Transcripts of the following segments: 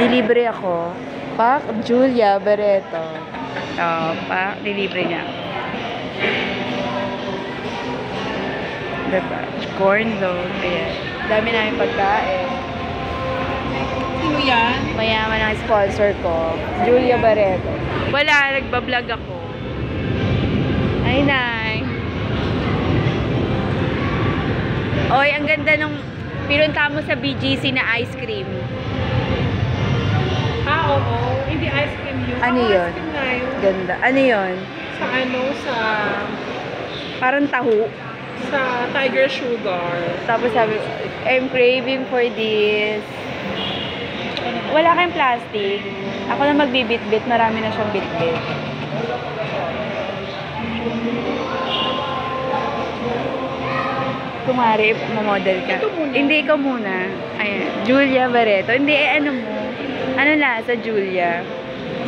Nilibre ako. Pak, Julia Barreto. Pak, nilibre niya. Diba? Corn zone. Ayan. Dami namin pagkain. Sino yan? Mayaman ang sponsor ko. Julia Barreto. Wala, nagbablog ako. Ay, Nay. Oy, ang ganda nung pinunta mo sa BGC na ice cream. Oo. Hindi ice cream yun. Ano yun? Ice cream na yun. Ganda. Ano yun? Sa Parang taho. sa Tiger Sugar. Tapos sabi, I'm craving for this. Wala kayong plastic. Ako na magbibit-bit. Marami na siyang bit-bit. Kumari, mamodel ka. Ito muna. Hindi, ikaw muna. Ayan. Julia Barreto. Hindi, ano mo? Ano lasa, Julia?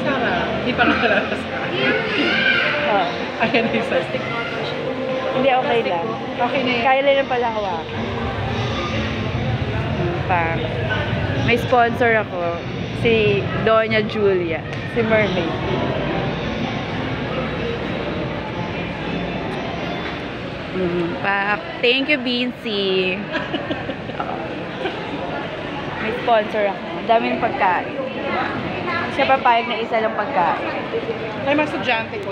Sarap. Hindi pa nakalalas ka. Oh. Ayan yung plastic. Hindi, okay lang. Okay na yan. Kaya lang pala hawakan. Pa. May sponsor ako. Si Doña Julia. Si Mermaid. Pa. Thank you, Beansy. May sponsor ako. Ang daming pagkain. Siya papayag na isa lang pagkain. Ay, mas estudyante ko.